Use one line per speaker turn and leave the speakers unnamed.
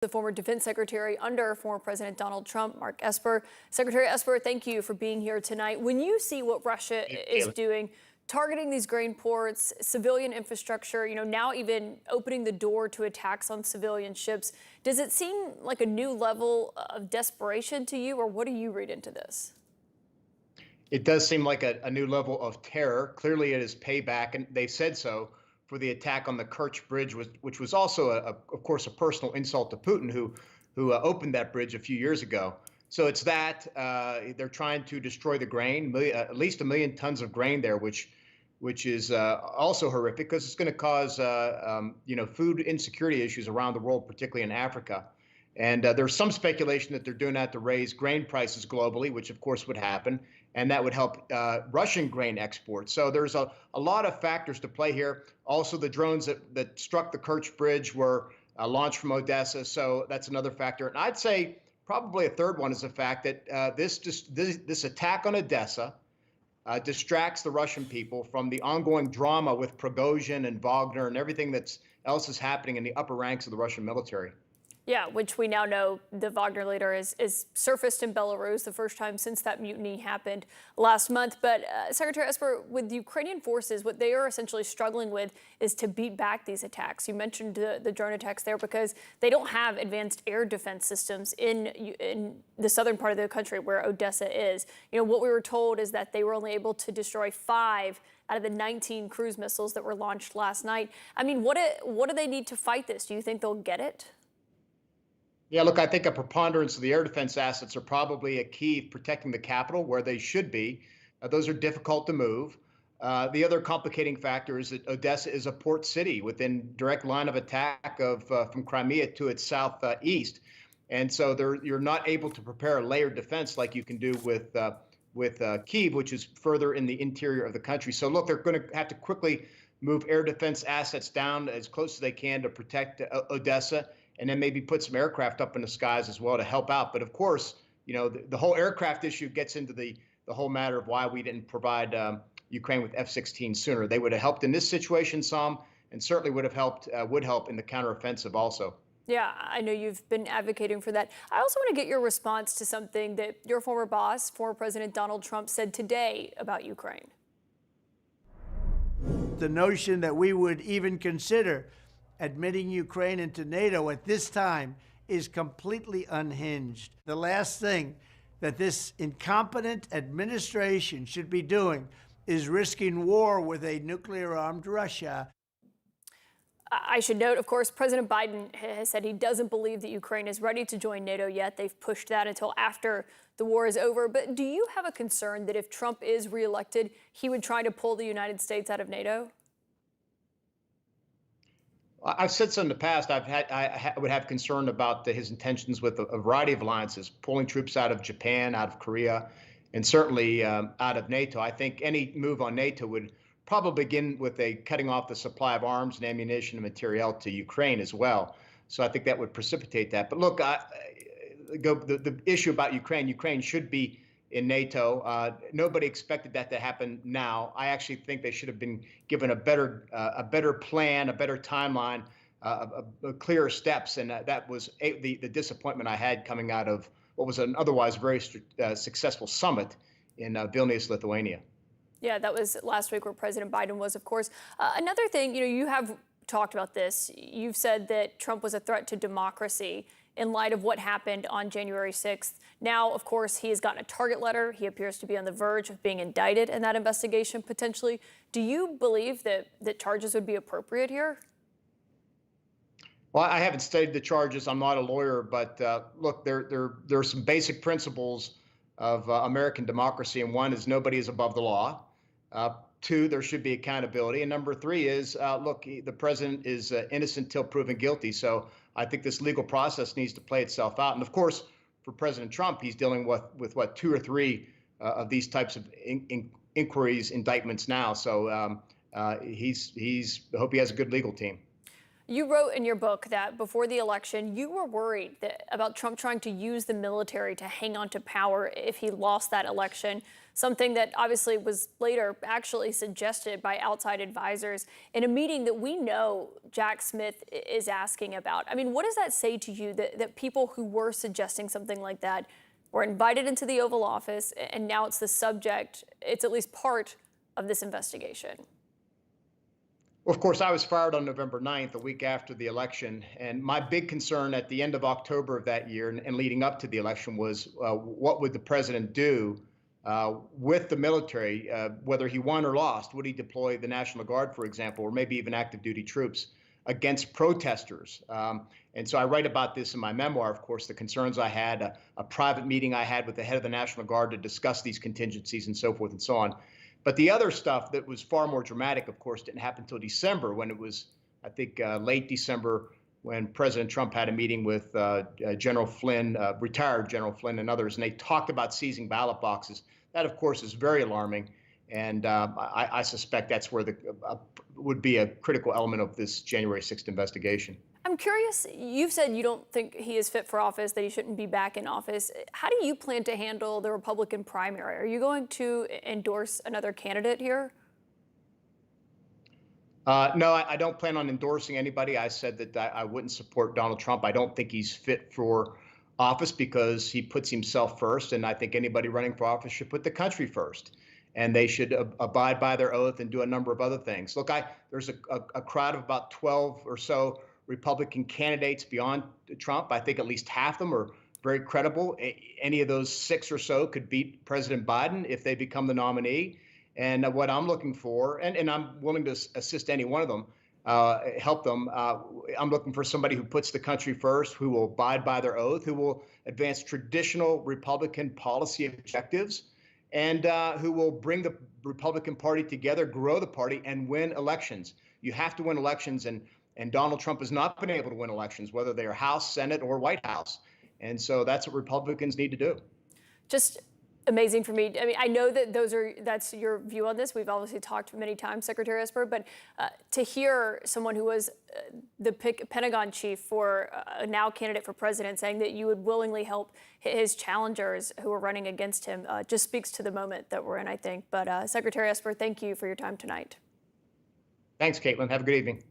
The former defense secretary under former President Donald Trump, Mark Esper. Secretary Esper, thank you for being here tonight. When you see what Russia is doing, targeting these grain ports, civilian infrastructure, now even opening the door to attacks on civilian ships, does it seem like a new level of desperation to you, or what do you read into this?
It does seem like a new level of terror. Clearly, it is payback, and they said so for the attack on the Kerch Bridge, which was also, of course, a personal insult to Putin, who opened that bridge a few years ago. So it's that they're trying to destroy the grain, at least 1 million tons of grain there, which is also horrific because it's going to cause food insecurity issues around the world, particularly in Africa. And there's some speculation that they're doing that to raise grain prices globally, which of course would happen, and that would help Russian grain exports. So there's a lot of factors to play here. Also, the drones that struck the Kerch Bridge were launched from Odessa, so that's another factor. And I'd say probably a third one is the fact that this attack on Odessa distracts the Russian people from the ongoing drama with Prigozhin and Wagner and everything else is happening in the upper ranks of the Russian military.
Yeah, which we now know the Wagner leader is surfaced in Belarus, the first time since that mutiny happened last month. But Secretary Esper, with the Ukrainian forces, what they are essentially struggling with is to beat back these attacks. You mentioned the drone attacks there because they don't have advanced air defense systems in the southern part of the country where Odessa is. What we were told is that they were only able to destroy 5 out of the 19 cruise missiles that were launched last night. I mean, what do they need to fight this? Do you think they'll get it?
Yeah, look, I think a preponderance of the air defense assets are probably a key protecting the capital where they should be. Those are difficult to move. The other complicating factor is that Odessa is a port city within direct line of attack from Crimea to its southeast. And so you're not able to prepare a layered defense like you can do with Kyiv, which is further in the interior of the country. So look, they're going to have to quickly move air defense assets down as close as they can to protect Odessa, and then maybe put some aircraft up in the skies as well to help out. But of course, the whole aircraft issue gets into the whole matter of why we didn't provide Ukraine with F-16 sooner. They would have helped in this situation some, and certainly would help in the counteroffensive also.
Yeah, I know you've been advocating for that. I also want to get your response to something that your former boss, former President Donald Trump, said today about Ukraine.
The notion that we would even consider admitting Ukraine into NATO at this time is completely unhinged. The last thing that this incompetent administration should be doing is risking war with a nuclear-armed Russia.
I should note, of course, President Biden has said he doesn't believe that Ukraine is ready to join NATO yet. They've pushed that until after the war is over. But do you have a concern that if Trump is reelected, he would try to pull the United States out of NATO?
I've said so in the past. I would have concern about his intentions with a variety of alliances, pulling troops out of Japan, out of Korea, and certainly out of NATO. I think any move on NATO would probably begin with a cutting off the supply of arms and ammunition and materiel to Ukraine as well. So I think that would precipitate that. But look, the issue about Ukraine should be in NATO. Nobody expected that to happen now. I actually think they should have been given a better plan, a better timeline, clearer steps, and that was the disappointment I had coming out of what was an otherwise very successful summit in Vilnius, Lithuania.
Yeah, that was last week where President Biden was, of course. Another thing, you have talked about this. You've said that Trump was a threat to democracy in light of what happened on January 6th. Now, of course, he has gotten a target letter. He appears to be on the verge of being indicted in that investigation, potentially. Do you believe that charges would be appropriate here?
Well, I haven't studied the charges. I'm not a lawyer, but look, there are some basic principles of American democracy, and one is nobody is above the law. 2, there should be accountability. And number 3 is, look, the president is innocent till proven guilty. So I think this legal process needs to play itself out. And of course, for President Trump, he's dealing with what, 2 or 3 of these types of inquiries, indictments now. So I hope he has a good legal team.
You wrote in your book that before the election, you were worried about Trump trying to use the military to hang on to power if he lost that election, something that obviously was later actually suggested by outside advisors in a meeting that we know Jack Smith is asking about. I mean, what does that say to you that people who were suggesting something like that were invited into the Oval Office and now it's the subject, it's at least part of this investigation?
Well, of course, I was fired on November 9th, a week after the election. And my big concern at the end of October of that year and leading up to the election was what would the president do with the military, whether he won or lost? Would he deploy the National Guard, for example, or maybe even active duty troops against protesters? And so I write about this in my memoir, of course, the concerns I had, a private meeting I had with the head of the National Guard to discuss these contingencies and so forth and so on. But the other stuff that was far more dramatic, of course, didn't happen until December, when it was, I think, late December, when President Trump had a meeting with General Flynn, retired General Flynn and others, and they talked about seizing ballot boxes. That, of course, is very alarming. And I suspect that's where would be a critical element of this January 6th investigation.
I'm curious, you've said you don't think he is fit for office, that he shouldn't be back in office. How do you plan to handle the Republican primary? Are you going to endorse another candidate here?
No, I don't plan on endorsing anybody. I said that I wouldn't support Donald Trump. I don't think he's fit for office because he puts himself first, and I think anybody running for office should put the country first. And they should abide by their oath and do a number of other things. Look, there's a crowd of about 12 or so Republican candidates beyond Trump. I think at least half of them are very credible. Any of those 6 or so could beat President Biden if they become the nominee. And what I'm looking for, and I'm willing to assist any one of them, help them. I'm looking for somebody who puts the country first, who will abide by their oath, who will advance traditional Republican policy objectives, and who will bring the Republican Party together, grow the party, and win elections. You have to win elections, and Donald Trump has not been able to win elections, whether they are House, Senate, or White House. And so that's what Republicans need to do. Just
amazing for me. I mean, I know that that's your view on this. We've obviously talked many times, Secretary Esper, but to hear someone who was the Pentagon chief for a now candidate for president saying that you would willingly help his challengers who are running against him just speaks to the moment that we're in, I think. But Secretary Esper, thank you for your time tonight.
Thanks, Caitlin. Have a good evening.